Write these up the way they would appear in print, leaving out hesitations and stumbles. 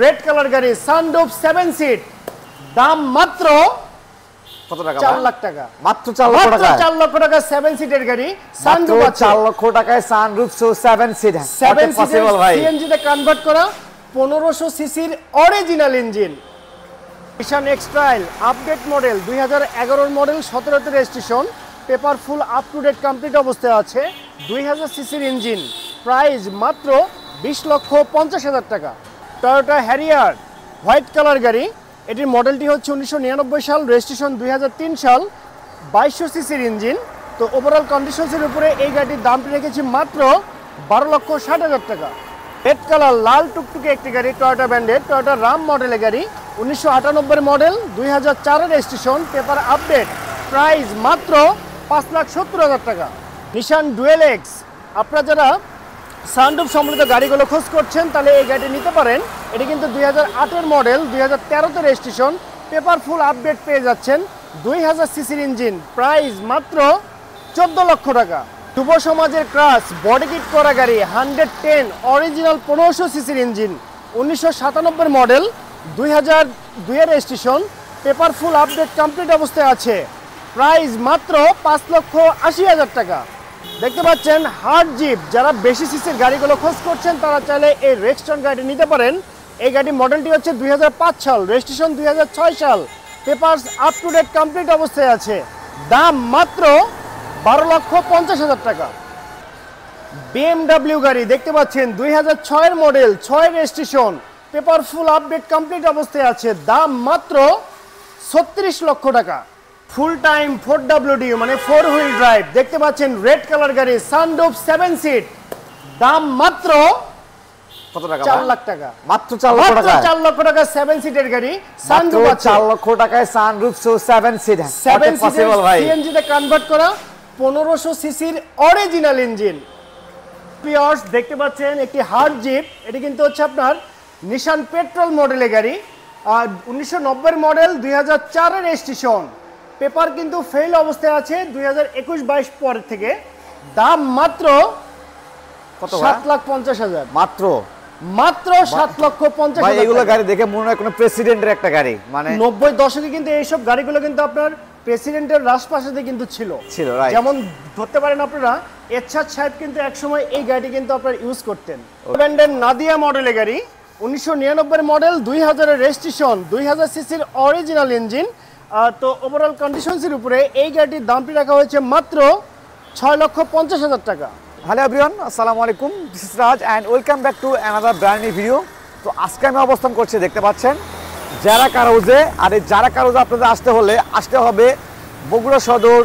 Red colour গাড়ি sunroof 7 seat দাম মাত্র কত টাকা? 4 লাখ টাকা। মাত্র 4 লক্ষ টাকা। 4 লক্ষ টাকা 7 সিটের গাড়ি সানরুফ আছে 4 লক্ষ টাকায় সানরুফ 7 সিট। 7 সিটের সিএনজি তে কনভার্ট করা 1500 সিসির original engine. Nissan X Trail update model 2011 এর মডেল 17 তে registration, paper full up to date complete অবস্থায় আছে। 2000 সিসির ইঞ্জিন, প্রাইস মাত্র 20,50,000 টাকা। টয়োটা হ্যারিয়ার হোয়াইট কালার গাড়ি, এটির মডেলটি হচ্ছে 1999 সাল, রেজিস্ট্রেশন 2003 সাল, 2200 সিসির ইঞ্জিন। তো ওভারঅল কন্ডিশনসের উপরে এই গাড়ির দামটি রেখেছি মাত্র 12,60,000 টাকা। রেড কালার লাল টুকটুকে একটি গাড়ি, টয়োটা ব্র্যান্ডের টয়োটা রাম মডেলের গাড়ি, 1998 model, 2004 registration, paper update, price মাত্র 5,70,000 টাকা। নিশান ডুয়েল এক্স, আপনারা যারা সানরুফ সম্বলিত গাড়িগুলো খোঁজ করছেন তাহলে এই গাড়িটি নিতে পারেন। এটি কিন্তু 2008 এর মডেল, 2013 তে রেজিস্ট্রেশন, পেপার ফুল আপডেট পেয়ে যাচ্ছেন। 2000 সিসির ইঞ্জিন, প্রাইস মাত্র 14 লক্ষ টাকা। যুব সমাজের ক্রাশ বডি কিট করা গাড়ি 110 অরিজিনাল 1500 সিসির ইঞ্জিন, 1997 মডেল, 2002 এর রেজিস্ট্রেশন, পেপার ফুল আপডেট কমপ্লিট অবস্থায় আছে। প্রাইস মাত্র 5,80,000 টাকা। দেখতে পাচ্ছেন হার্ড জিপ, যারা বেশি সিসির গাড়িগুলো খোঁজ করছেন তারা চাইলে এই রেক্সটন গাড়িটি নিতে পারেন। এই গাড়ির মডেলটি হচ্ছে 2005 সাল, রেজিস্ট্রেশন 2006 সাল, papers up to date complete অবস্থায় আছে। দাম মাত্র 12,50,000 টাকা। BMW গাড়ি দেখতে পাচ্ছেন 2006 এর মডেল, 6 রেজিস্ট্রেশন, পেপার ফুল আপডেট কমপ্লিট অবস্থায় আছে। দাম মাত্র 36 লক্ষ টাকা। ফুল টাইম 4WD মানে 4 হুইল ড্রাইভ দেখতে পাচ্ছেন রেড কালার গাড়ি সানরুফ 7 সিট, দাম মাত্র কত টাকা? 4 লাখ টাকা। মাত্র 4 লক্ষ টাকা। 4 লক্ষ টাকা 7 সিটের গাড়ি সানরুফ আছে। 4 লক্ষ টাকায় সানরুফ 7 সিট। 7 সিটের সিএনজি তে কনভার্ট করা 1500 সিসির অরিজিনাল ইঞ্জিন। পিয়ার্স দেখতে পাচ্ছেন একটি হার্ড জিপ, এটি কিন্তু হচ্ছে আপনার নিশান পেট্রোল মডেলের গাড়ি, আর 1990 মডেল, 2004 এর রেজিস্ট্রেশন, পেপার কিন্তু ফেল অবস্থায় আছে 2021-22 পরের থেকে। দাম মাত্র কত? 7,50,000। মাত্র 7,50,000 ভাই এগুলো গাড়ি দেখে মনে হয় কোনো প্রেসিডেন্টের একটা গাড়ি। মানে 90 দশকে কিন্তু এইসব গাড়িগুলো কিন্তু আপনার প্রেসিডেন্টের রাজপ্রাসাদে কিন্তু ছিল। রাইট। যেমন ধরতে পারেন আপনারা এরশাদ সাহেব কিন্তু একসময় এই গাড়ি কিন্তু আপনার ইউজ করতেন। ব্র্যান্ডের নাদিয়া মডেলের গাড়ি, 1999 মডেল, 2000 এর রেজিস্ট্রেশন, 2000 সিসির অরিজিনাল ইঞ্জিন। তো ওভারঅল কন্ডিশনসের উপরে এই গাড়িটির দামটি রাখা হয়েছে মাত্র 6,50,000 টাকা। হ্যালো এভরিওয়ান, আসসালামু আলাইকুম, this is Raj and welcome back to another brand new video. তো আজকে আমি অবস্থান করছি, দেখতে পাচ্ছেন যারা কার হাউসে। আর এই যারা কার হাউসে আপনাদের আসতে হবে বগুড়া সদর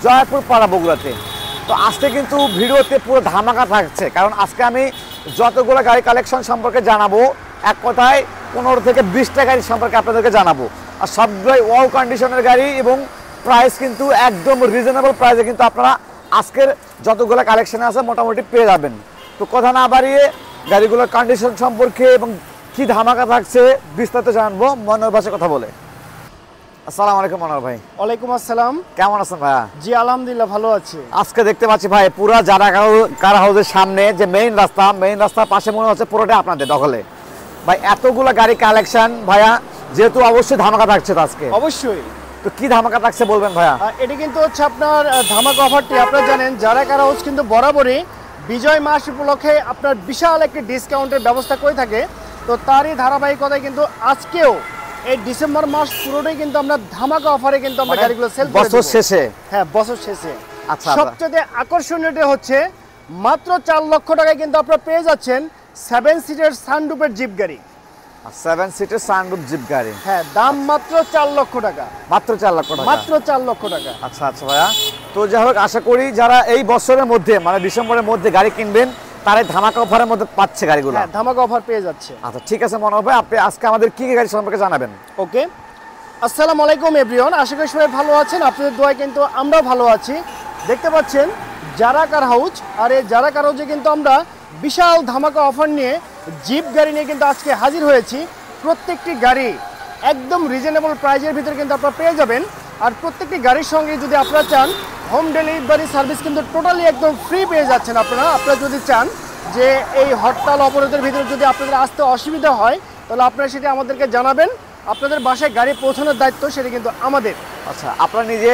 জয়পুর পাড়া বগুড়াতে। তো আজকে কিন্তু ভিডিওতে পুরো ধামাকা থাকছে, কারণ আজকে আমি যতগুলো গাড়ি কালেকশন সম্পর্কে জানাবো, এক কথায় 15 থেকে 20টা গাড়ি সম্পর্কে আপনাদেরকে জানাবো। আর সবগুলোই ওয়াও কন্ডিশনের গাড়ি এবং প্রাইস কিন্তু একদম রিজনেবল প্রাইসে কিন্তু আপনারা আজকের যতগুলো কালেকশনে আছে মোটামুটি পেয়ে যাবেন। তো কথা না বাড়িয়ে গাড়িগুলোর কন্ডিশন সম্পর্কে এবং কি ধামাকা থাকছে বিস্তারিত জানবো মনোর ভাষায় কথা বলে। আসসালামু আলাইকুম মনোর ভাই। ওয়ালাইকুম আসসালাম। কেমন আছেন ভাইয়া? জি আলহামদুলিল্লাহ ভালো আছি। আজকে দেখতে পাচ্ছি ভাই পুরা যারা কার হাউসের সামনে যে মেইন রাস্তার পাশে মনে হচ্ছে পুরোটা আপনাদের দখলে। ভাই এতগুলো গাড়ি কালেকশন ভাইয়া, যেহেতু অবশ্যই ধামাকা থাকছে তো আজকে। অবশ্যই। তো কি ধামাকা থাকছে বলবেন ভাইয়া? এটি কিন্তু হচ্ছে আপনার ধামাকা অফারটি, আপনারা জানেন যারা কার হাউস কিন্তু বরাবরই বিজয় মাস উপলক্ষে আপনার বিশাল একটি ডিসকাউন্টের ব্যবস্থা করে থাকে। তো তারই ধারাবাহিকতায় কিন্তু আজকেও এই ডিসেম্বর মাস পুরোটাই কিন্তু আমরা ধামাকা অফারে কিন্তু আমরা গাড়িগুলো সেল করে বছর শেষে। হ্যাঁ বছর শেষে। আচ্ছা, সবচেয়ে আকর্ষণীয়টা হচ্ছে মাত্র 4 লক্ষ টাকায় কিন্তু আপনারা পেয়ে যাচ্ছেন 7 সিটের সানরুফের জিপ গাড়ি। 7 সিটের সানরুফ জিপ গাড়ি, হ্যাঁ দাম মাত্র 4 লক্ষ টাকা। মাত্র 4 লক্ষ টাকা। মাত্র 4 লক্ষ টাকা। আচ্ছা ভাইয়া, তো যাই হোক আশা করি যারা এই বছরের মধ্যে মানে ডিসেম্বরের মধ্যে গাড়ি কিনবেন তারা ধামাকা অফারের মধ্যে পাচ্ছে গাড়িগুলো। হ্যাঁ ধামাকা অফার পেয়ে যাচ্ছে। আচ্ছা ঠিক আছে মনোহর ভাই, আপনি আজকে আমাদের কি কি গাড়ি সম্পর্কে জানাবেন? ওকে, আসসালামু আলাইকুম এভরিওয়ান, আশা করি সবাই ভালো আছেন। আপনাদের দোয়ায় কিন্তু আমরাও ভালো আছি। দেখতে পাচ্ছেন যারা কার হাউস, আর এই যারা কার হাউসে কিন্তু আমরা বিশাল ধামাকা অফার নিয়ে জিপ গাড়ি নিয়ে কিন্তু আজকে হাজির হয়েছি। প্রত্যেকটি গাড়ি একদম রিজনেবল প্রাইজের ভিতরে কিন্তু আপনারা পেয়ে যাবেন। আর প্রত্যেকটি গাড়ির সঙ্গে যদি আপনারা চান হোম ডেলিভারি সার্ভিস কিন্তু টোটালি একদম ফ্রি পেয়ে যাচ্ছেন আপনারা। আপনারা যদি চান যে এই হরতাল অবরোধের ভিতরে যদি আপনাদের আসতে অসুবিধা হয় তাহলে আপনারা সেটা আমাদেরকে জানাবেন। আপনাদের বাসায় গাড়ি পৌঁছানোর দায়িত্ব সেটা কিন্তু আমাদের। আচ্ছা, আপনারা নিজে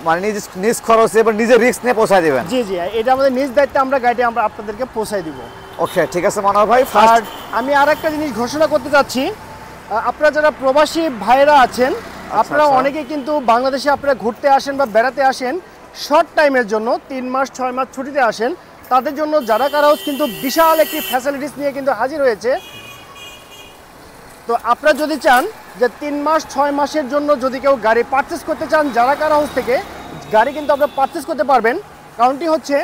মানে নিজ খরচে এবং নিজে রিস্ক নিয়ে পৌঁছায় দেবেন? জি জি, এটা আমাদের নিজ দায়িত্বে আমরা গাড়িটি আমরা আপনাদেরকে পৌঁছায় দিব। ওকে, ঠিক আছে মনোহর ভাই। আর আমি আর একটা জিনিস ঘোষণা করতে চাচ্ছি, আপনারা যারা প্রবাসী ভাইরা আছেন, আপনারা অনেকেই কিন্তু বাংলাদেশে আপনারা ঘুরতে আসেন বা বেড়াতে আসেন শর্ট টাইমের জন্য, 3 মাস 6 মাস ছুটিতে আসেন, তাদের জন্য যারা কার হাউস কিন্তু বিশাল একটি ফ্যাসিলিটিস নিয়ে কিন্তু হাজির হয়েছে। তো আপনারা যদি চান যে 3 মাস 6 মাসের জন্য যদি কেউ গাড়ি পারচেস করতে চান যারা কার হাউস থেকে, গাড়ি কিন্তু আপনারা পারচেস করতে পারবেন। কারণটি হচ্ছে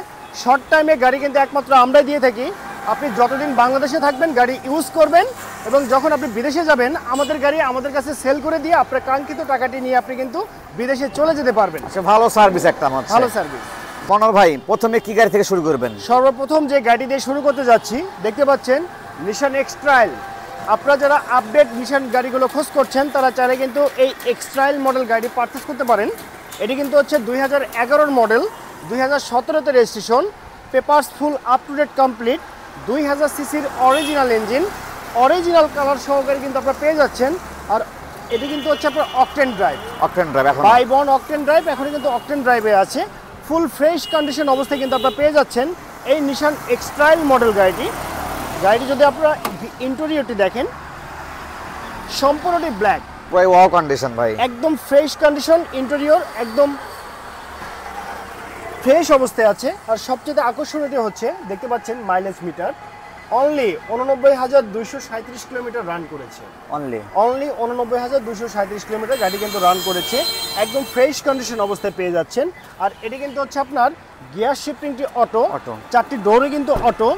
শর্ট টাইমে গাড়ি কিন্তু একমাত্র আমরাই দিয়ে থাকি। আপনি যতদিন বাংলাদেশে থাকবেন গাড়ি ইউজ করবেন, এবং যখন আপনি বিদেশে যাবেন আমাদের গাড়ি আমাদের কাছে সেল করে দিয়ে আপনার কাঙ্ক্ষিত টাকাটি নিয়ে আপনি কিন্তু বিদেশে চলে যেতে পারবেন। আচ্ছা, ভালো সার্ভিস একটা আমার। ভালো সার্ভিস। মনোহর ভাই, প্রথমে কি গাড়ি থেকে শুরু করবেন? সর্বপ্রথম যে গাড়ি দিয়ে শুরু করতে যাচ্ছি, দেখতে পাচ্ছেন নিশান এক্স-ট্রাইল। আপনারা যারা আপডেট নিশান গাড়িগুলো খোঁজ করছেন তারা চাইলে কিন্তু এই এক্স-ট্রাইল মডেল গাড়ি পারচেস করতে পারেন। এটি কিন্তু হচ্ছে 2011 মডেল, 2017তে registration, papers full up to date complete, 2000 সিসির অরিজিনাল ইঞ্জিন, অরিজিনাল কালার সহকারে কিন্তু আপনারা পেয়ে যাচ্ছেন। আর এটি কিন্তু হচ্ছে আপনার অকটেন ড্রাইভ। অকটেন ড্রাইভ এখন বাই বন অকটেন ড্রাইভ, এখন কিন্তু অকটেন ড্রাইভে আছে। ফুল ফ্রেশ কন্ডিশন অবস্থায় কিন্তু আপনারা পেয়ে যাচ্ছেন এই নিশান এক্স-ট্রাইল মডেল গাড়িটি। গাড়িটি যদি আপনারা ইন্টেরিয়রটি দেখেন, সম্পূর্ণটি ব্ল্যাক, পুরো ওয়াও কন্ডিশন ভাই, একদম ফ্রেশ কন্ডিশন। ইন্টেরিয়র একদম ফ্রেশ অবস্থায় আছে। আর সবচেয়ে আকর্ষণীয় হচ্ছে দেখতে পাচ্ছেন mileage meter only 89,237 kilometre run করেছে। অনলি 89,237 কিলোমিটার গাড়ি কিন্তু রান করেছে, একদম ফ্রেশ কন্ডিশন অবস্থায় পেয়ে যাচ্ছেন। আর এটি কিন্তু হচ্ছে আপনার গিয়ার শিফটিংটি অটো, 4টি ডোরে কিন্তু অটো,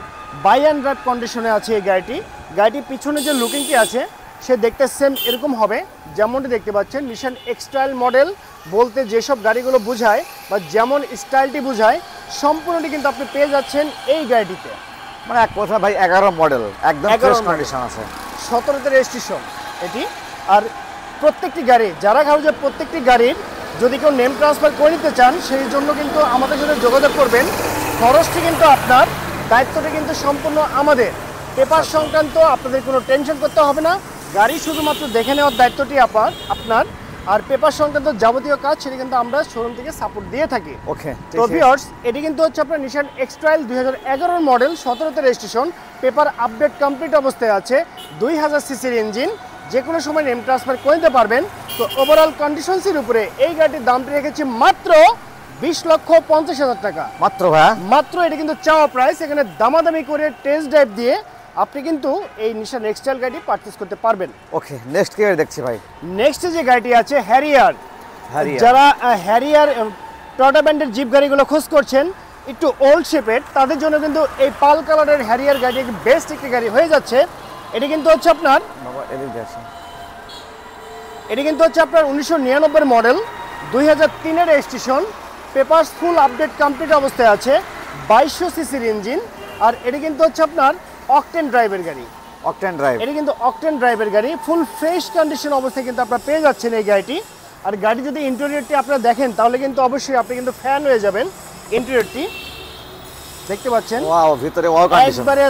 বাই অ্যান্ড ড্রাইভ কন্ডিশনে আছে এই গাড়িটি। গাড়িটির পিছনে যে লুকিংটি আছে সে দেখতে সেম এরকম হবে যেমনটি দেখতে পাচ্ছেন। নিশান এক্স-ট্রাইল মডেল বলতে যেসব গাড়িগুলো বোঝায় বা যেমন স্টাইলটি বোঝায় সম্পূর্ণটি কিন্তু আপনি পেয়ে যাচ্ছেন এই গাড়িটিতে। মানে এক কথা ভাই 11 মডেল, একদম ফ্রেশ কন্ডিশন আছে, 17তে রেজিস্ট্রেশন এটি। আর প্রত্যেকটি গাড়ি যারা হাউজের প্রত্যেকটি গাড়ির যদি কেউ নেম ট্রান্সফার করে নিতে চান সেই জন্য কিন্তু আমাদের সাথে যোগাযোগ করবেন। খরচটি কিন্তু আপনার, দায়িত্বটি কিন্তু সম্পূর্ণ আমাদের। পেপার সংক্রান্ত আপনাদের কোনো টেনশন করতে হবে না, গাড়ি শুধুমাত্র দেখে নেওয়ার দায়িত্বটি আপনার। আর পেপার সংক্রান্ত যাবতীয় কাজ সেটা কিন্তু আমরা শোরুম থেকে সাপোর্ট দিয়ে থাকি। ওকে, তো ভিউয়ার্স, এটি কিন্তু হচ্ছে আপনার নিশান এক্স-ট্রাইল 2011 মডেল, 17তে রেজিস্ট্রেশন, পেপার আপডেট কমপ্লিট অবস্থায় আছে, 2000 সিসির ইঞ্জিন, যে কোনো সময় নেম ট্রান্সফার করে নিতে পারবেন। তো ওভারঅল কন্ডিশনসের উপরে এই গাড়িটির দামটি রেখেছি মাত্র 20,50,000 টাকা। মাত্র ভাই, মাত্র। এটা কিন্তু চাওয়া প্রাইস, এখানে দামাদামি করে টেস্ট ড্রাইভ দিয়ে আপনি কিন্তু এই নিশান এক্স-ট্রাইল গাড়ি পারচেজ করতে পারবেন। ওকে, নেক্সট কি গাড়ি দেখছি ভাই? নেক্সট যে গাড়িটি আছে হ্যারিয়ার। যারা হ্যারিয়ার টয়োটা ব্র্যান্ডের জিপ গাড়িগুলো খোঁজ করছেন একটু ওল্ড শেপের, তাদের জন্য কিন্তু এই পাল কালারের হ্যারিয়ার গাড়ি বেস্ট একটি গাড়ি হয়ে যাচ্ছে। এটি কিন্তু হচ্ছে আপনার 1999 মডেল, 2003-এর registration, papers full update complete অবস্থায় আছে, 2200 সিসির ইঞ্জিন। আর এটি কিন্তু হচ্ছে আপনার অকটেন ড্রাইভের গাড়ি। অকটেন ড্রাইভ, এটি কিন্তু অকটেন ড্রাইভের গাড়ি, ফুল ফ্রেশ কন্ডিশন অবস্থায় কিন্তু আপনারা পেয়ে যাচ্ছেন এই গাড়িটি। আর গাড়ি যদি ইন্টেরিয়রটি আপনারা দেখেন তাহলে কিন্তু অবশ্যই আপনি কিন্তু ফ্যান হয়ে যাবেন। ইন্টেরিয়রটি দেখতে পাচ্ছেন, ওয়াও, ভিতরে ওয়াও কন্ডিশন, একবারে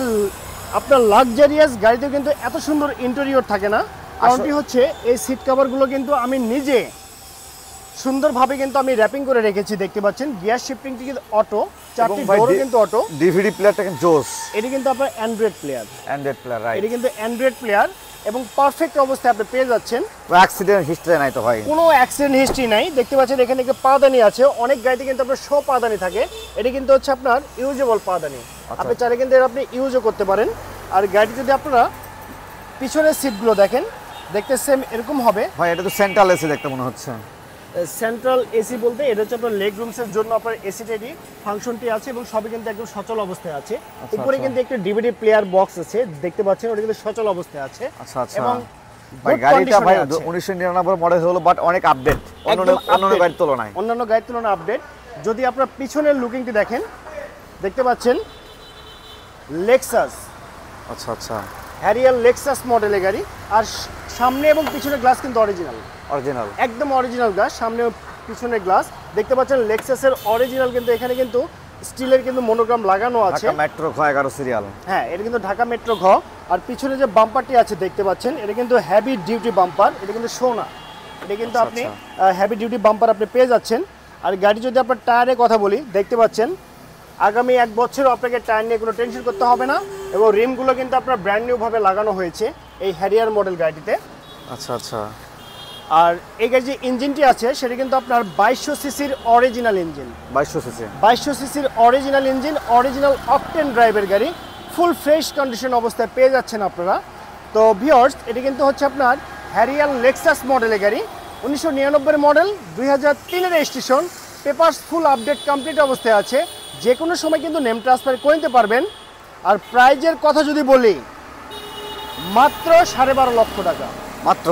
আপনার লাক্সারিয়াস। গাড়িতে কিন্তু এত সুন্দর ইন্টেরিয়র থাকে না, কারণটি হচ্ছে এই সিট কভারগুলো কিন্তু আমি নিজে সুন্দরভাবে কিন্তু আমি র্যাপিং করে রেখেছি। দেখতে পাচ্ছেন গিয়ার শিফটিংটি কিন্তু অটো, 4টি ডোরও কিন্তু অটো। ডিভিডি প্লেয়ারটা কিন্তু জোস, এটি কিন্তু আপনার অ্যান্ড্রয়েড প্লেয়ার, রাইট, এটি কিন্তু অ্যান্ড্রয়েড প্লেয়ার এবং পারফেক্ট অবস্থায় আপনি পেয়ে যাচ্ছেন। অ্যাক্সিডেন্ট হিস্ট্রি নাই তো ভাই? কোনো অ্যাক্সিডেন্ট হিস্ট্রি নাই। দেখতে পাচ্ছেন এখানে একটা পাদানি আছে, অনেক গাড়িতে কিন্তু আপনার শো পাদানি থাকে, এটি কিন্তু হচ্ছে আপনার ইউজেবল পাদানি। আপনি চাইলে কিন্তু আপনি ইউজও করতে পারেন। আর গাড়ি যদি আপনারা পিছনের সিটগুলো দেখেন, দেখতে সেম এরকম হবে ভাই। এটা তো সেন্ট্রাল এসি দেখতে মনে হচ্ছে। সেন্ট্রাল এসি বলতে এটা হচ্ছে আপনার লেগ রুমসের জন্য আপনার এসিটি ফাংশনটি আছে এবং সবই কিন্তু একদম সচল অবস্থায় আছে। উপরে কিন্তু একটা ডিভিডি প্লেয়ার বক্স আছে, দেখতে পাচ্ছেন, ওটা কিন্তু সচল অবস্থায় আছে। আচ্ছা আচ্ছা। এবং ভাই গাড়িটা ভাই 1999 মডেল হলো, বাট অনেক আপডেট অন্যান্য গাড়ির তুলনায়, আপডেট। যদি আপনার পিছনের লুকিংটি দেখেন, দেখতে পাচ্ছেন লেক্সাস। আচ্ছা আচ্ছা, হ্যারিয়ার লেক্সাস মডেলের গাড়ি। আর সামনে এবং পিছনের গ্লাস কিন্তু অরিজিনাল, একদম অরিজিনাল গ্লাস, সামনে পিছনের গ্লাস। দেখতে পাচ্ছেন লেক্সাসের অরিজিনাল কিন্তু এখানে কিন্তু স্টিলের কিন্তু মনোগ্রাম লাগানো আছে। ঢাকা মেট্রো ঘ 11 সিরিয়াল। হ্যাঁ, এটা কিন্তু ঢাকা মেট্রো ঘ। আর পিছনে যে বাম্পারটি আছে দেখতে পাচ্ছেন, এটা কিন্তু হেভি ডিউটি বাম্পার, এটা কিন্তু শো না, এটা কিন্তু আপনি হেভি ডিউটি বাম্পার আপনি পেয়ে যাচ্ছেন। আর গাড়ি যদি আপনার টায়ারের কথা বলি, দেখতে পাচ্ছেন আগামী 1 বছর আপনাকে টায়ার নিয়ে কোনো টেনশন করতে হবে না, এবং রিমগুলো কিন্তু আপনার ব্র্যান্ড নিউ ভাবে লাগানো হয়েছে এই হ্যারিয়ার মডেল গাড়িতে। আচ্ছা আচ্ছা। আর এই গাড়ির যে ইঞ্জিনটি আছে সেটা কিন্তু আপনার 2200 সিসির অরিজিনাল ইঞ্জিন। 2200 সিসি, 2200 সিসির অরিজিনাল ইঞ্জিন, অরিজিনাল অকটেন ড্রাইভের গাড়ি, ফুল ফ্রেশ কন্ডিশন অবস্থায় পেয়ে যাচ্ছেন আপনারা। তো ভিউয়ার্স, এটি কিন্তু হচ্ছে আপনার হ্যারিয়ার লেক্সাস মডেলের গাড়ি, 1999 model, 2003 registration, papers full update complete অবস্থায় আছে। যে কোনো সময় কিন্তু নেম ট্রান্সফার করে নিতে পারবেন। আর প্রাইজের কথা যদি বলি, মাত্র 12.5 লক্ষ টাকা, মাত্র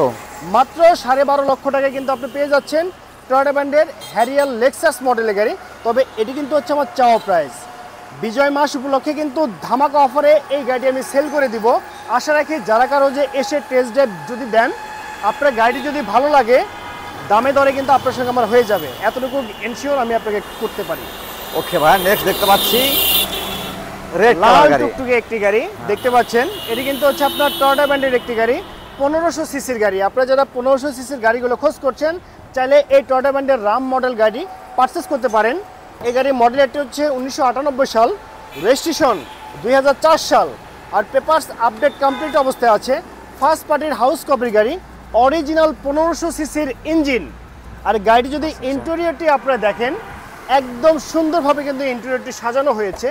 12.5 লক্ষ টাকায় কিন্তু আপনি পেয়ে যাচ্ছেন টয়োটা ব্র্যান্ডের হ্যারিয়ার লেক্সাস মডেলের গাড়ি। তবে এটি কিন্তু হচ্ছে আমার চাওয়া প্রাইস। বিজয় মাস উপলক্ষে কিন্তু ধামাকা অফারে এই গাড়িটি আমি সেল করে দিব। আশা রাখি যারা কারো যে এসে টেস্ট ড্রাইভ যদি দেন, আপনার গাড়িটি যদি ভালো লাগে, দামে দরে কিন্তু আপনার সঙ্গে আমার হয়ে যাবে, এতটুকু এনশিওর আমি আপনাকে করতে পারি। ওকে ভাই, নেক্সট দেখতে পাচ্ছি রেড লাল কালার গাড়ি। টুকটুকে একটি গাড়ি দেখতে পাচ্ছেন, এটি কিন্তু হচ্ছে আপনার টয়োটা ব্র্যান্ডের একটি গাড়ি, 1500 সিসির গাড়ি। আপনারা যারা 1500 সিসির গাড়িগুলো খোঁজ করছেন, চাইলে এই টয়োটা ব্র্যান্ডের রাম মডেল গাড়ি পারচেস করতে পারেন। এই গাড়ির মডেলটি হচ্ছে 1998 সাল, রেজিস্ট্রেশন 2004 সাল, আর পেপারস আপডেট কমপ্লিট অবস্থায় আছে। ফার্স্ট পার্টির হাউস কপির গাড়ি, অরিজিনাল 1500 সিসির ইঞ্জিন। আর গাড়িটি যদি ইন্টেরিয়রটি আপনারা দেখেন, একদম সুন্দরভাবে কিন্তু ইন্টেরিয়রটি সাজানো হয়েছে,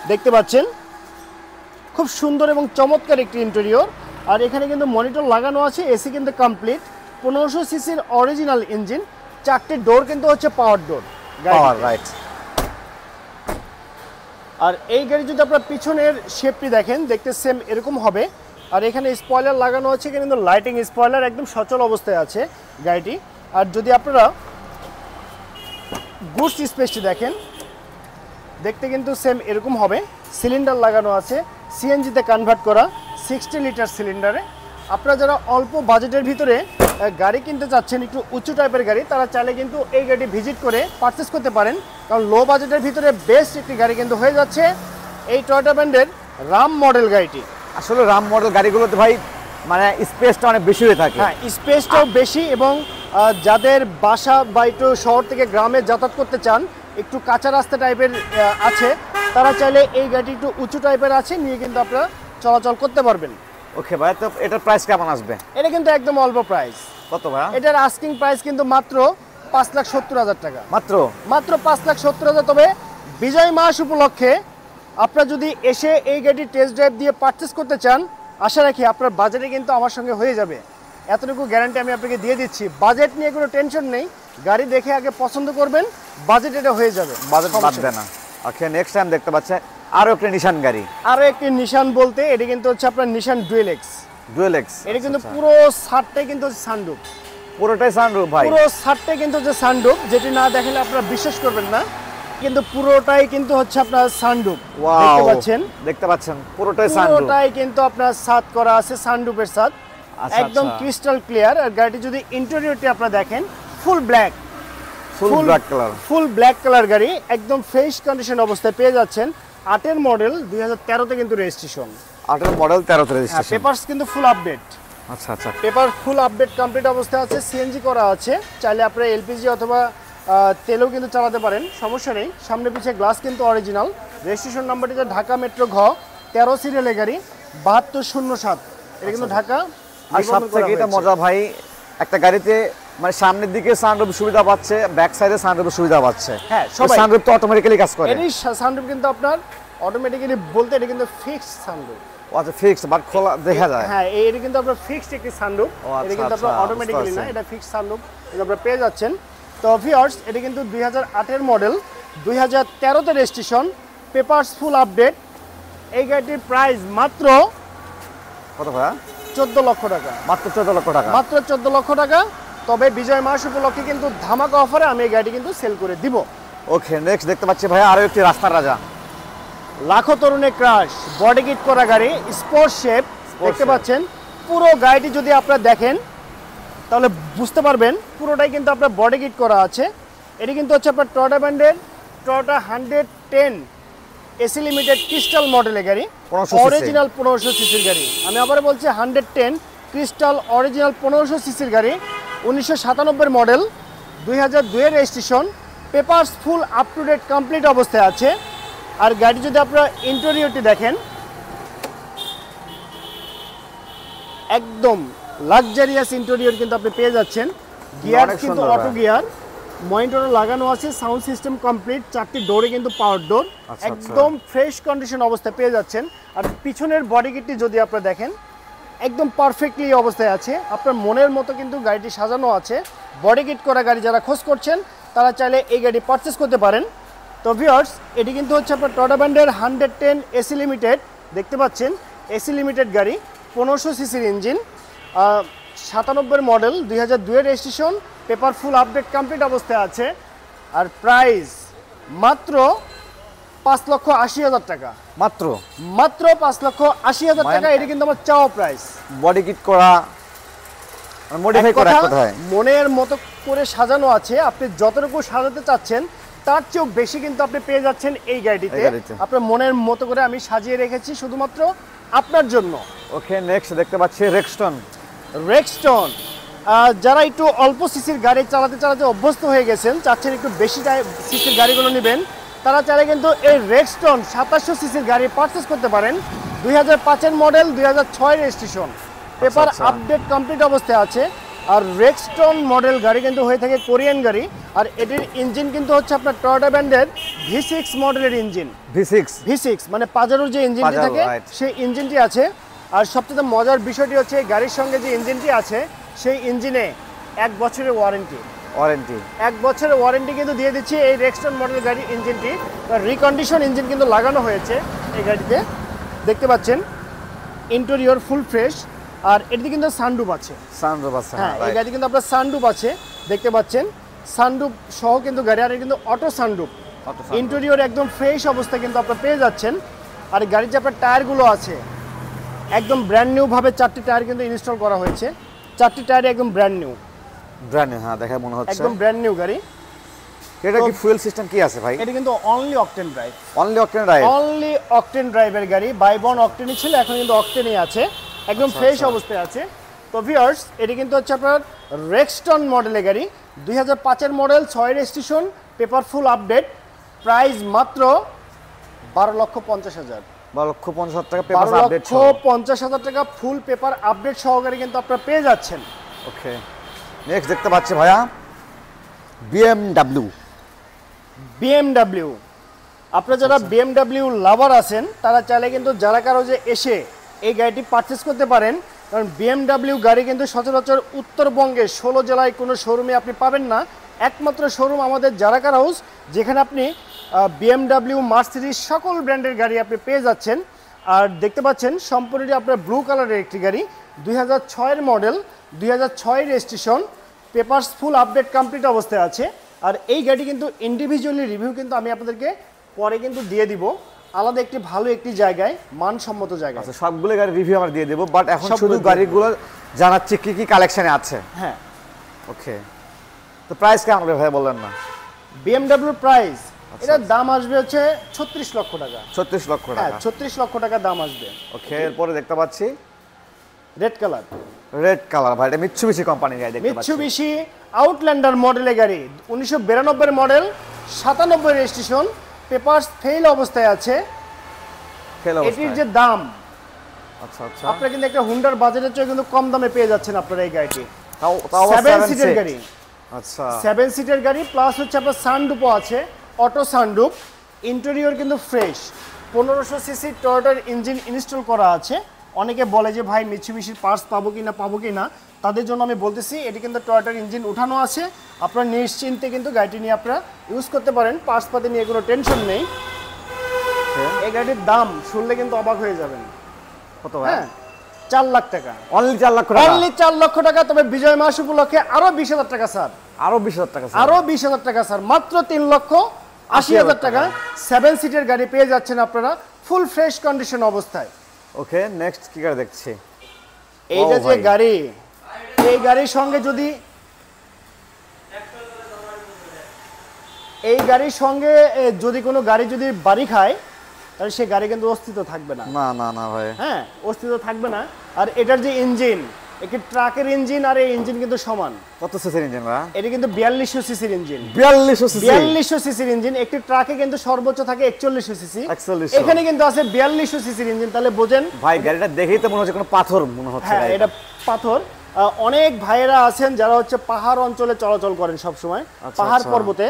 দেখতে পাচ্ছেন খুব সুন্দর এবং চমৎকার একটি ইন্টেরিয়র। আর এখানে কিন্তু মনিটর লাগানো আছে, এসি কিন্তু কমপ্লিট, 1500 সিসির অরিজিনাল ইঞ্জিন, 4টে ডোর কিন্তু হচ্ছে পাওয়ার ডোর, পাওয়ার রাইট। আর এই গাড়ি যদি আপনার পিছনের শেপটি দেখেন, দেখতে সেম এরকম হবে। আর এখানে স্পয়লার লাগানো আছে, এখানে কিন্তু লাইটিং স্পয়লার একদম সচল অবস্থায় আছে গাড়িটি। আর যদি আপনারা গুডস স্পেসটি দেখেন, দেখতে কিন্তু সেম এরকম হবে। সিলিন্ডার লাগানো আছে, সিএনজিতে কনভার্ট করা, 60 লিটার সিলিন্ডারে। আপনারা যারা অল্প বাজেটের ভিতরে গাড়ি কিনতে চাচ্ছেন, একটু উঁচু টাইপের গাড়ি, তারা চাইলে কিন্তু এই গাড়ি ভিজিট করে পারচেস করতে পারেন। কারণ লো বাজেটের ভিতরে বেস্ট একটি গাড়ি কিন্তু হয়ে যাচ্ছে এই টয়োটা ব্র্যান্ডের রাম মডেল গাড়িটি। আসলে রাম মডেল গাড়িগুলোতে ভাই মানে স্পেসটা অনেক বেশি হয়ে থাকে। হ্যাঁ, স্পেসটাও বেশি, এবং যাদের বাসা বা একটু শহর থেকে গ্রামে যাতায়াত করতে চান, একটু কাঁচা রাস্তা টাইপের আছে, তারা চাইলে এই গাড়িটি একটু উঁচু টাইপের আছে, নিয়ে কিন্তু আপনারা চলাচল করতে পারবেন। ওকে ভাই, তো এটার প্রাইস কেমন আসবে? এটা কিন্তু একদম অল্প প্রাইস। কত ভাই? এটার আস্কিং প্রাইস কিন্তু মাত্র 5,70,000 টাকা, মাত্র 5,70,000। তবে বিজয় মাস উপলক্ষে আপনারা যদি এসে এই গাড়ির টেস্ট ড্রাইভ দিয়ে পারচেস করতে চান, আশা রাখি আপনার বাজেটে কিন্তু আমার সঙ্গে হয়ে যাবে, এতটুকু গ্যারান্টি আমি আপনাকে দিয়ে দিচ্ছি। বাজেট নিয়ে কোনো টেনশন নেই, গাড়ি দেখে আগে পছন্দ করবেন, বাজেট এটা হয়ে যাবে, বাজেট বাড়বে না। ওকে, নেক্সট টাইম দেখতে পাচ্ছেন আরো একটা নিশান গাড়ি। আরো একটি নিশান বলতে, এটা কিন্তু হচ্ছে আপনার নিশান ডুয়েল-এক্স। এটা কিন্তু পুরো সারটাই কিন্তু হচ্ছে সানরুফ, পুরোটাই সানরুফ ভাই, পুরো সারটাই কিন্তু হচ্ছে সানরুফ, যেটি না দেখলে আপনারা বিশ্বাস করবেন না, কিন্তু পুরোটাই কিন্তু হচ্ছে আপনার সানরুফ। দেখতে পাচ্ছেন পুরোটাই সানরুফ, পুরোটাই কিন্তু আপনার ছাদ করা আছে, সানরুফের ছাদ, একদম ক্রিস্টাল ক্লিয়ার। আর গাড়িটি যদি ইন্টেরিয়রটি আপনারা দেখেন, full black, full black colour গাড়ি, একদম ফ্রেশ কন্ডিশন অবস্থায় পেয়ে যাচ্ছেন। 8 মডেল, 2013 তে কিন্তু রেজিস্ট্রেশন, 8 মডেল 13 তে রেজিস্ট্রেশন। পেপারস কিন্তু ফুল আপডেট। আচ্ছা আচ্ছা, পেপার ফুল আপডেট কমপ্লিট অবস্থায় আছে, সিএনজি করা আছে, চাইলে আপনারা এলপিজি অথবা তেলেও কিন্তু চালাতে পারেন, সমস্যা নেই। সামনে পিছে গ্লাস কিন্তু অরিজিনাল। রেজিস্ট্রেশন নাম্বারটি ঢাকা মেট্রো ঘ 13 সিরিয়ালের গাড়ি, 7207। এটা কিন্তু ঢাকা। আর সবথেকে এটা মজা ভাই, একটা গাড়িতে মানে সামনের দিকে সানরুফ সুবিধা পাচ্ছে, ব্যাক সাইডে সানরুফ সুবিধা পাচ্ছে। হ্যাঁ, সবাই সানরুফ তো অটোমেটিক্যালি কাজ করে। এই সানরুফ কিন্তু আপনার অটোমেটিক্যালি বলতে, এটা কিন্তু ফিক্সড সানরুফ। আচ্ছা, ফিক্সড বাট খোলা দেখা যায়। হ্যাঁ, এটা কিন্তু আপনার ফিক্সড একটি সানরুফ, এটা কিন্তু আপনার অটোমেটিক্যালি না, এটা ফিক্সড সানরুফ এটা আপনারা পেয়ে যাচ্ছেন। তো ভিউয়ার্স, এটা কিন্তু 2008 মডেল, 2013 তে রেজিস্ট্রেশন, পেপারস ফুল আপডেট। এই গাড়িটির প্রাইস মাত্র কত ভাই? 14 লক্ষ টাকা, মাত্র 14 লক্ষ টাকা, মাত্র 14 লক্ষ টাকা। তবে বিজয় মাস উপলক্ষে কিন্তু ধামাকা অফারে আমি এই গাড়ি কিন্তু সেল করে দিব। ওকে, নেক্সট দেখতে পাচ্ছি ভাই আরো একটি রাস্তার রাজা, লাখো তরুণে ক্রাশ, বডি কিট করা গাড়ি, স্পোর্ট শেপ দেখতে পাচ্ছেন। পুরো গাড়িটি যদি আপনারা দেখেন তাহলে বুঝতে পারবেন পুরোটাই কিন্তু আপনার বডি কিট করা আছে। এটি কিন্তু হচ্ছে আপনার টয়োটা ব্র্যান্ডের টয়োটা 110 এসি লিমিটেড ক্রিস্টাল মডেলের গাড়ি, 1500 অরিজিনাল 1500 সিসির গাড়ি। আমি আবার বলছি 110 ক্রিস্টাল অরিজিনাল 1500 সিসির গাড়ি, 1997 মডেল, 2002 এর registration, papers full up to date complete অবস্থায় আছে। আর গাড়ি যদি আপনারা ইন্টেরিয়রটি দেখেন, একদম লাক্সারিয়াস ইন্টেরিয়র কিন্তু আপনি পেয়ে যাচ্ছেন। গিয়ার কিন্তু অটো গিয়ার, মনিটর লাগানো আছে, সাউন্ড সিস্টেম কমপ্লিট, 4টি ডোরে কিন্তু পাওয়ার ডোর, একদম ফ্রেশ কন্ডিশন অবস্থায় পেয়ে যাচ্ছেন। আর পিছনের বডি কিটটি যদি আপনারা দেখেন, একদম পারফেক্টলি অবস্থায় আছে, আপনার মনের মতো কিন্তু গাড়িটি সাজানো আছে। বডি কিট করা গাড়ি যারা খোঁজ করছেন তারা চাইলে এই গাড়ি পারচেস করতে পারেন। তো ভিউয়ার্স, এটি কিন্তু হচ্ছে আপনার টয়োটা ব্র্যান্ডের 110 এসি লিমিটেড, দেখতে পাচ্ছেন এসি লিমিটেড গাড়ি, 1500 সিসির ইঞ্জিন, 97 মডেল, 2002 এর রেজিস্ট্রেশন, পেপার ফুল আপডেট কমপ্লিট অবস্থায় আছে। আর প্রাইস মাত্র 5,80,000 টাকা, মাত্র 5,80,000 টাকা। এটি কিন্তু আমার চাওয়া প্রাইস। বডি কিট করা, মডিফাই করা, এক কথায় মনের মতো করে সাজানো আছে। আপনি যতটুকু সাজাতে চাচ্ছেন তার চেয়েও বেশি কিন্তু আপনি পেয়ে যাচ্ছেন এই গাড়িটিতে। আপনার মনের মতো করে আমি সাজিয়ে রেখেছি শুধুমাত্র আপনার জন্য। ওকে, নেক্সট দেখতে পাচ্ছি রেক্সটন। যারা একটু অল্প সিসির গাড়ি চালাতে অভ্যস্ত হয়ে গেছেন, চাচ্ছেন একটু বেশি সিসির গাড়িগুলো নেবেন, তারা চাইলে কিন্তু এই রেক্সটন 2700 সিসির গাড়ি পারচেস করতে পারেন। 2005 এর model, 2006 registration, paper update complete অবস্থায় আছে। আর রেক্সটন মডেল গাড়ি কিন্তু হয়ে থাকে কোরিয়ান গাড়ি। আর এটির ইঞ্জিন কিন্তু হচ্ছে আপনার টয়োটা ব্র্যান্ডের V6 মডেলের ইঞ্জিন। V6 মানে পাজারোর যে ইঞ্জিনটি থাকে সেই ইঞ্জিনটি আছে। আর সবচেয়ে মজার বিষয়টি হচ্ছে গাড়ির সঙ্গে যে ইঞ্জিনটি আছে সেই ইঞ্জিনে 1 বছরের ওয়ারেন্টি 1 বছরের ওয়ারেন্টি কিন্তু দিয়ে দিচ্ছি এই রেক্সটন মডেল গাড়ির ইঞ্জিনটি। রিকন্ডিশন ইঞ্জিন কিন্তু লাগানো হয়েছে এই গাড়িতে, দেখতে পাচ্ছেন ইন্টেরিয়র ফুল ফ্রেশ। আর এটিতে কিন্তু সানরুফ আছে, হ্যাঁ এই গাড়িতে কিন্তু আপনার সানরুফ আছে, দেখতে পাচ্ছেন সানরুফ সহ কিন্তু গাড়ি। আর কিন্তু অটো সানরুফ, ইন্টেরিয়র একদম ফ্রেশ অবস্থা কিন্তু আপনারা পেয়ে যাচ্ছেন। আর গাড়ির যে আপনার টায়ারগুলো আছে একদম ব্র্যান্ড নিউ ভাবে 4টি টায়ার কিন্তু ইনস্টল করা হয়েছে, 4টি টায়ার একদম ব্র্যান্ড নিউ। হ্যাঁ দেখে মনে হচ্ছে একদম ব্র্যান্ড নিউ গাড়ি। এটা কি ফুয়েল সিস্টেম কি আছে ভাই? এটা কিন্তু only octane drive, only octane ড্রাইভের গাড়ি। বাইবন অকটেনই ছিল, এখন কিন্তু অকটেনই আছে, একদম ফ্রেশ অবস্থায় আছে। তো ভিউয়ার্স, এটি কিন্তু হচ্ছে আপনার রেক্সটন মডেলের গাড়ি, 2005 এর model, 6 registration, paper full update, price মাত্র 12,50,000। 12,50,000 টাকা পেপার আপডেট, 12,50,000 টাকা ফুল পেপার আপডেট সহকারে কিন্তু আপনারা পেয়ে যাচ্ছেন। ওকে, নেক্সট দেখতে পাচ্ছি ভাইয়া BMW। আপনারা যারা BMW লাভার আছেন তারা চাইলে কিন্তু যারা কারো যে এসে এই গাড়িটি পারচেস করতে পারেন। কারণ BMW গাড়ি কিন্তু সচরাচর উত্তরবঙ্গে 16 জেলায় কোনো শোরুমে আপনি পাবেন না। একমাত্র শোরুম আমাদের জারাকার হাউস, যেখানে আপনি BMW, মার্সিডিজ সকল ব্র্যান্ডের গাড়ি আপনি পেয়ে যাচ্ছেন। আর দেখতে পাচ্ছেন সম্পূর্ণটি আপনার ব্লু কালারের একটি গাড়ি, 2006 এর model, 2006 registration, papers full update complete অবস্থায় আছে। আর এই গাড়ি কিন্তু ইন্ডিভিজুয়ালি রিভিউ কিন্তু আমি আপনাদেরকে পরে কিন্তু দিয়ে দিব, আলাদা একটি ভালো একটি জায়গায়, মানসম্মত জায়গায়। আচ্ছা, সবগুলো গাড়ি রিভিউ আমরা দিয়ে দেব, বাট এখন শুধু গাড়িগুলো জানাচ্ছি কি কি কালেকশনে আছে। হ্যাঁ, ওকে। তো প্রাইস কেমন হবে ভাই বললেন না? BMW প্রাইস এটার দাম আসবে হচ্ছে 36 লক্ষ টাকা। 36 লক্ষ টাকা? হ্যাঁ, 36 লক্ষ টাকা দাম আসবে। ওকে, এরপরে দেখতে পাচ্ছি রেড কালার ভাই, এটা মিৎসুবিশি কোম্পানির গাড়ি দেখতে পাচ্ছি। মিৎসুবিশি আউটল্যান্ডার মডেলের গাড়ি, 1992 মডেল, 97 রেজিস্ট্রেশন, পেপারস ফেল অবস্থায় আছে। এটির যে দাম, আচ্ছা আপনারা কিন্তু একটা হুন্ডার বাজেটের চেয়ে কিন্তু কম দামে পেয়ে যাচ্ছেন আপনারা এই গাড়িটি। তাও 7 সিটের গাড়ি। আচ্ছা, 7 সিটের গাড়ি, প্লাস হচ্ছে আপনার সানরুফও আছে, অটো সানরুফ, ইন্টেরিয়র কিন্তু ফ্রেশ, 1500 সিসি টয়োটার ইঞ্জিন ইনস্টল করা আছে। অনেকে বলে যে ভাই মিৎসুবিশির পার্টস পাবো কি না, তাদের জন্য আমি বলতেছি এটি কিন্তু টয়োটার ইঞ্জিন উঠানো আছে, আপনারা নিশ্চিন্তে কিন্তু গাড়িটি নিয়ে আপনারা ইউজ করতে পারেন, পার্টস পাতে নিয়ে কোনো টেনশন নেই। এই গাড়ির দাম শুনলে কিন্তু অবাক হয়ে যাবেন। কত ভাই? হ্যাঁ, 4 লাখ টাকা, অনলি 4 লক্ষ টাকা, অনলি 4 লক্ষ টাকা। তবে বিজয় মাস উপলক্ষে আরো 20,000 টাকা স্যার, আরো 20,000 টাকা, আরো 20,000 টাকা স্যার, মাত্র 3,80,000 টাকা 7 সিটের গাড়ি পেয়ে যাচ্ছেন আপনারা ফুল ফ্রেশ কন্ডিশন অবস্থায়। ওকে, নেক্সট কি গাড়ি দেখছি? এই যে গাড়ি, এই গাড়ির সঙ্গে যদি এই গাড়ির সঙ্গে যদি কোনো গাড়ি যদি বাড়ি খায় তাহলে সেই গাড়ি কিন্তু অস্তিত্ব থাকবে না। না না না ভাই, হ্যাঁ অস্তিত্ব থাকবে না। আর এটার যে ইঞ্জিন, একটি ট্রাকের ইঞ্জিন আর এই ইঞ্জিন কিন্তু সমান। কত সিসির ইঞ্জিন ভাই? এটা কিন্তু 4200 সিসির ইঞ্জিন। 4200 সিসি, 4200 সিসির ইঞ্জিন। একটি ট্রাকে কিন্তু সর্বোচ্চ থাকে 4100 সিসি, এখানে কিন্তু আছে 4200 সিসির ইঞ্জিন। তাহলে বোঝেন ভাই গাড়িটা দেখেই তো মনে হচ্ছে কোনো পাথর মনে হচ্ছে। হ্যাঁ এটা পাথর। অনেক ভাইয়েরা আছেন যারা হচ্ছে পাহাড় অঞ্চলে চলাচল করেন সব সময়, পাহাড় পর্বতে,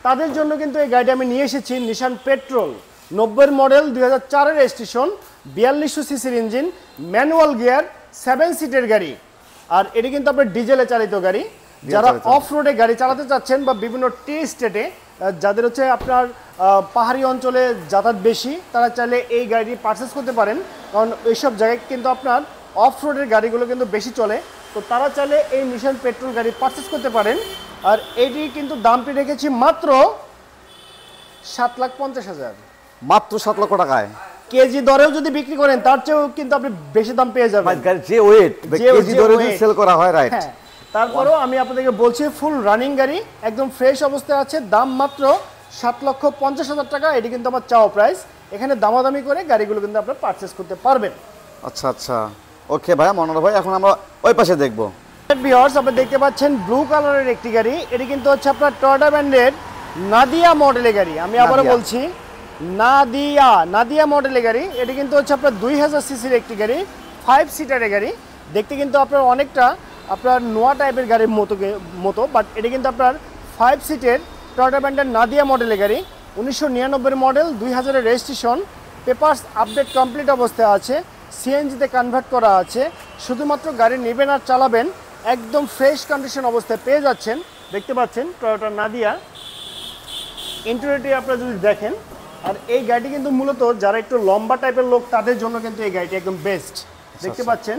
তাদের জন্য কিন্তু এই গাড়িটা আমি নিয়ে এসেছি। নিশান পেট্রোল 90 মডেল 2004 এর রেজিস্ট্রেশন, 4200 সিসির ইঞ্জিন, ম্যানুয়াল গিয়ার, 7 সিটের গাড়ি। আর এটি কিন্তু আপনার ডিজেলে চালিত গাড়ি। যারা অফ রোডে গাড়ি চালাতে চাচ্ছেন বা বিভিন্ন টি স্টেটে যাদের হচ্ছে আপনার পাহাড়ি অঞ্চলে যাতায়াত বেশি, তারা চাইলে এই গাড়ি পারচেস করতে পারেন, কারণ এইসব জায়গায় কিন্তু আপনার অফ রোডের গাড়িগুলো কিন্তু বেশি চলে। তো তারা চাইলে এই নিশান পেট্রোল গাড়ি পারচেস করতে পারেন। আর এইটি কিন্তু দামটি রেখেছি মাত্র 7,50,000। মাত্র 7 লক্ষ টাকায় কেজি দরেও যদি বিক্রি করেন তার চেয়েও কিন্তু আপনি বেশি দাম পেয়ে যাবেন। যে ওয়েট কেজি দরে যদি সেল করা হয়, রাইট। হ্যাঁ, তারপরেও আমি আপনাদেরকে বলছি ফুল রানিং গাড়ি, একদম ফ্রেশ অবস্থায় আছে। দাম মাত্র 7,50,000 টাকা। এটি কিন্তু আমার চাওয়া প্রাইস। এখানে দামাদামি করে গাড়িগুলো কিন্তু আপনারা পারচেস করতে পারবেন। আচ্ছা আচ্ছা, ওকে ভাই মনোহর ভাই, এখন আমরা ওই পাশে দেখবো। ভিউয়ার্স, আপনি দেখতে পাচ্ছেন ব্লু কালারের একটি গাড়ি। এটি কিন্তু হচ্ছে আপনার টয়োটা ব্র্যান্ডের নাদিয়া মডেলের গাড়ি। আমি আবারও বলছি নাদিয়া মডেলের গাড়ি। এটি কিন্তু হচ্ছে আপনার 2000 সিসির একটি গাড়ি, 5 সিটারের গাড়ি। দেখতে কিন্তু আপনার অনেকটা আপনার নোয়া টাইপের গাড়ির মতো, বাট এটি কিন্তু আপনার 5 সিটের টয়োটা ব্র্যান্ডের নাদিয়া মডেলের গাড়ি। 1999 মডেল, 2000 এর রেজিস্ট্রেশন, পেপারস আপডেট কমপ্লিট অবস্থায় আছে, সিএনজিতে কনভার্ট করা আছে। শুধুমাত্র গাড়ি নেবেন আর চালাবেন, একদম ফ্রেশ কন্ডিশন অবস্থায় পেয়ে যাচ্ছেন। দেখতে পাচ্ছেন টয়োটা নাদিয়া। ইন্টেরিয়রটি আপনারা যদি দেখেন, আর এই গাড়িটি কিন্তু মূলত যারা একটু লম্বা টাইপের লোক তাদের জন্য কিন্তু এই গাড়িটি একদম বেস্ট। দেখতে পাচ্ছেন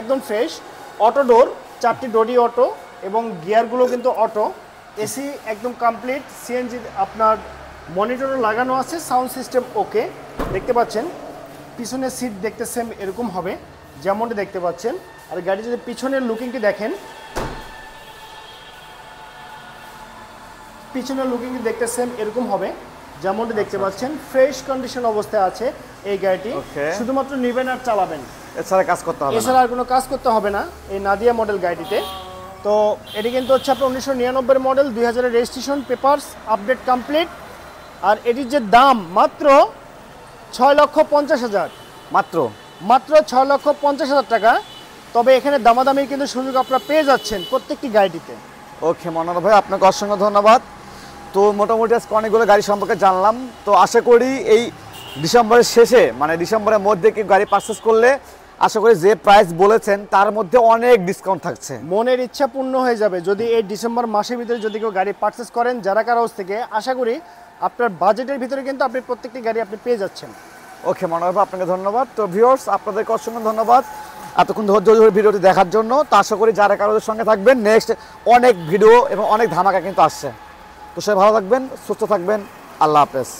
একদম ফ্রেশ। অটো ডোর, 4টি ডোরই অটো এবং গিয়ারগুলো কিন্তু অটো। এসি একদম কমপ্লিট, সিএনজি আপনার মনিটরও লাগানো আছে, সাউন্ড সিস্টেম ওকে। দেখতে পাচ্ছেন পিছনের সিট দেখতে সেম এরকম হবে যেমনটি দেখতে পাচ্ছেন। আর গাড়ি যদি পিছনের লুকিংটি দেখেন, পিছনের লুকিংটি দেখতে সেম এরকম হবে যেমনটি দেখতে পাচ্ছেন। ফ্রেশ কন্ডিশন অবস্থায় আছে এই গাড়িটি। শুধুমাত্র নেবেন আর চালাবেন, এছাড়া কাজ করতে হবে না। এছাড়া আর কোনো কাজ করতে হবে না এই নাদিয়া মডেল গাড়িটিতে। তো এটি কিন্তু হচ্ছে আপনার 1999 মডেল, 2000 এর রেজিস্ট্রেশন, পেপারস আপডেট কমপ্লিট। আর এটির যে দাম মাত্র 6,50,000, মাত্র 6,50,000 টাকা। তবে এখানে দামাদামির কিন্তু সুযোগ আপনারা পেয়ে যাচ্ছেন প্রত্যেকটি গাড়িটিতে। ওকে মনোহর ভাই, আপনাকে অসংখ্য ধন্যবাদ। তো মোটামুটি আজকে অনেকগুলো গাড়ি সম্পর্কে জানলাম। তো আশা করি এই ডিসেম্বরের শেষে, মানে ডিসেম্বরের মধ্যে কি গাড়ি পারচেস করলে আশা করি যে প্রাইস বলেছেন তার মধ্যে অনেক ডিসকাউন্ট থাকছে। মনের ইচ্ছা পূর্ণ হয়ে যাবে যদি এই ডিসেম্বর মাসের ভিতরে যদি কেউ গাড়ি পারচেস করেন যারা কার হাউস থেকে। আশা করি আপনার বাজেটের ভিতরে কিন্তু আপনি প্রত্যেকটি গাড়ি আপনি পেয়ে যাচ্ছেন। ওকে মনোহর ভাই, আপনাকে ধন্যবাদ। তো ভিউয়ার্স, আপনাদেরকে অসংখ্য ধন্যবাদ এতক্ষণ ধৈর্য ধরে ভিডিওটি দেখার জন্য। তো আশা করি যারা কারোদের সঙ্গে থাকবেন, নেক্সট অনেক ভিডিও এবং অনেক ধামাকা কিন্তু আসছে। তো সবাই ভালো থাকবেন, সুস্থ থাকবেন, আল্লাহ হাফেজ।